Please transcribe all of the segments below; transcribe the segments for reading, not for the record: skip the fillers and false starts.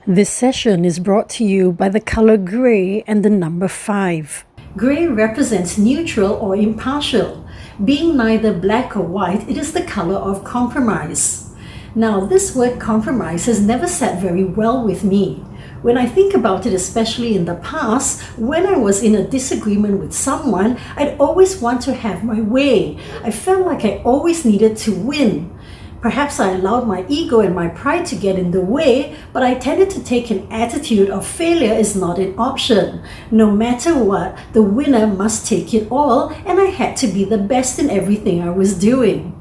This session is brought to you by the color gray and the number 5. Gray represents neutral or impartial. Being neither black or white, it is the color of compromise. Now, this word compromise has never sat very well with me. When I think about it, especially in the past, when I was in a disagreement with someone, I'd always want to have my way. I felt like I always needed to win. Perhaps I allowed my ego and my pride to get in the way, but I tended to take an attitude of failure is not an option. No matter what, the winner must take it all, and I had to be the best in everything I was doing.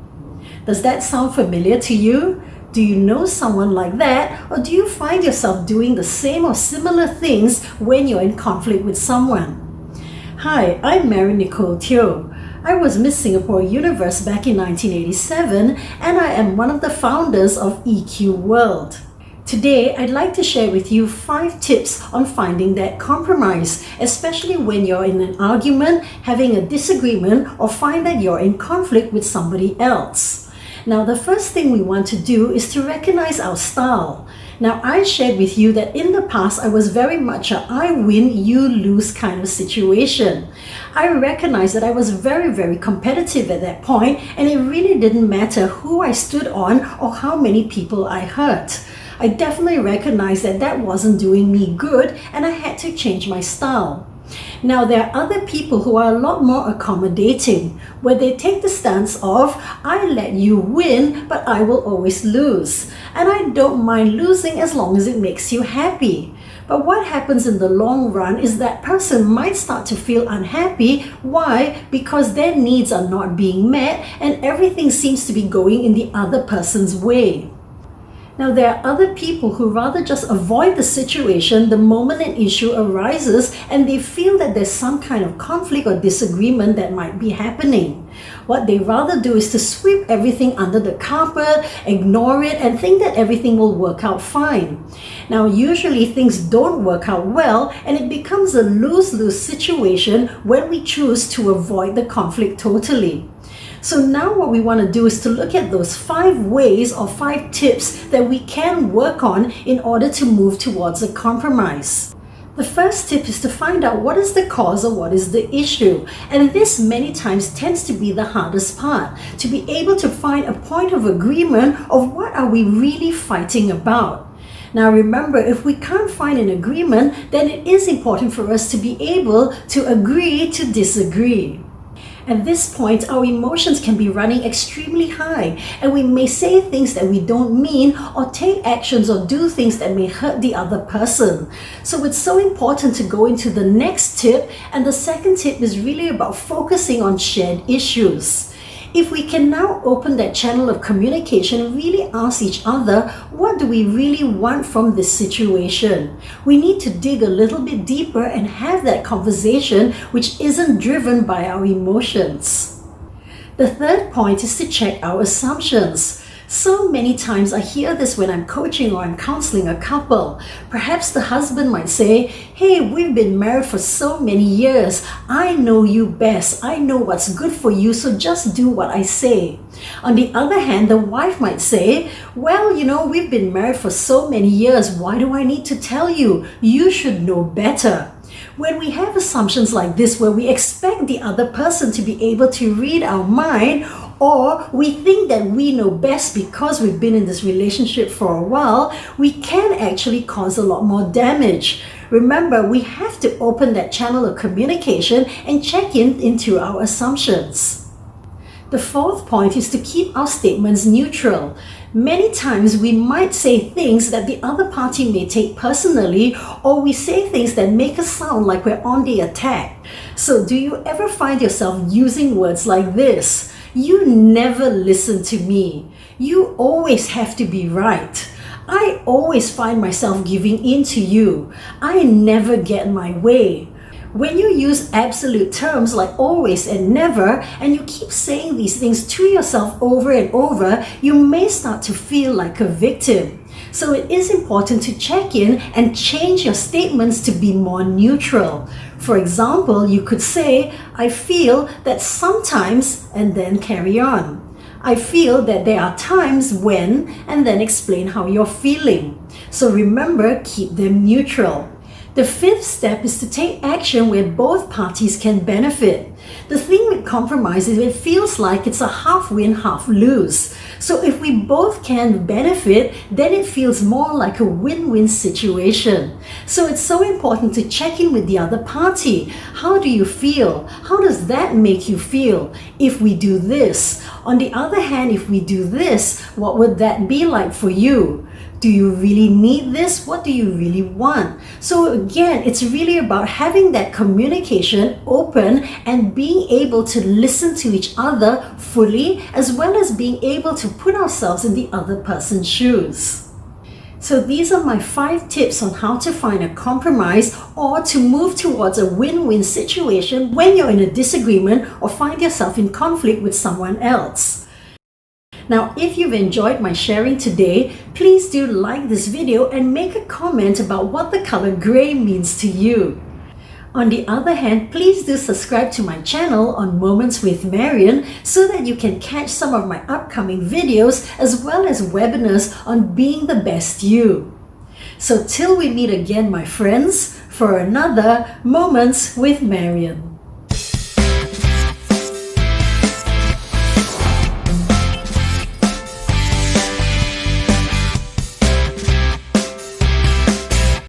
Does that sound familiar to you? Do you know someone like that, or do you find yourself doing the same or similar things when you're in conflict with someone? Hi, I'm Marion Nicole Teo. I was Miss Singapore Universe back in 1987, and I am one of the founders of EQ World. Today, I'd like to share with you 5 tips on finding that compromise, especially when you're in an argument, having a disagreement, or find that you're in conflict with somebody else. Now, the first thing we want to do is to recognize our style. Now, I shared with you that in the past, I was very much a I win, you lose kind of situation. I recognized that I was very competitive at that point, and it really didn't matter who I stood on or how many people I hurt. I definitely recognized that that wasn't doing me good, and I had to change my style. Now, there are other people who are a lot more accommodating, where they take the stance of, I let you win, but I will always lose. And I don't mind losing as long as it makes you happy. But what happens in the long run is that person might start to feel unhappy. Why? Because their needs are not being met and everything seems to be going in the other person's way. Now, there are other people who rather just avoid the situation the moment an issue arises and they feel that there's some kind of conflict or disagreement that might be happening. What they rather do is to sweep everything under the carpet, ignore it, and think that everything will work out fine. Now, usually things don't work out well, and it becomes a lose-lose situation when we choose to avoid the conflict totally. So now what we want to do is to look at those 5 ways or 5 tips that we can work on in order to move towards a compromise. The first tip is to find out what is the cause or what is the issue. And this many times tends to be the hardest part, to be able to find a point of agreement of what are we really fighting about. Now remember, if we can't find an agreement, then it is important for us to be able to agree to disagree. At this point, our emotions can be running extremely high, and we may say things that we don't mean or take actions or do things that may hurt the other person. So it's so important to go into the next tip, and the second tip is really about focusing on shared issues. If we can now open that channel of communication and really ask each other, what do we really want from this situation? We need to dig a little bit deeper and have that conversation which isn't driven by our emotions. The third point is to check our assumptions. So many times I hear this when I'm coaching or I'm counseling a couple. Perhaps the husband might say, hey, we've been married for so many years. I know you best. I know what's good for you, so just do what I say. On the other hand, the wife might say, well, we've been married for so many years. Why do I need to tell you? You should know better. When we have assumptions like this, where we expect the other person to be able to read our mind, or we think that we know best because we've been in this relationship for a while, we can actually cause a lot more damage. Remember, we have to open that channel of communication and check into our assumptions. The fourth point is to keep our statements neutral. Many times we might say things that the other party may take personally, or we say things that make us sound like we're on the attack. So do you ever find yourself using words like this? You never listen to me. You always have to be right. I always find myself giving in to you. I never get my way. When you use absolute terms like always and never, and you keep saying these things to yourself over and over, you may start to feel like a victim. So it is important to check in and change your statements to be more neutral. For example, you could say, I feel that sometimes, and then carry on. I feel that there are times when, and then explain how you're feeling. So remember, keep them neutral. The fifth step is to take action where both parties can benefit. The thing with compromise is it feels like it's a half win, half lose. So if we both can benefit, then it feels more like a win-win situation. So it's so important to check in with the other party. How do you feel? How does that make you feel? If we do this. On the other hand, if we do this, what would that be like for you? Do you really need this? What do you really want? So again, it's really about having that communication open and being able to listen to each other fully, as well as being able to put ourselves in the other person's shoes. So these are my 5 tips on how to find a compromise or to move towards a win-win situation when you're in a disagreement or find yourself in conflict with someone else. Now, if you've enjoyed my sharing today, please do like this video and make a comment about what the color gray means to you. On the other hand, please do subscribe to my channel on Moments with Marion so that you can catch some of my upcoming videos as well as webinars on being the best you. So till we meet again, my friends, for another Moments with Marion.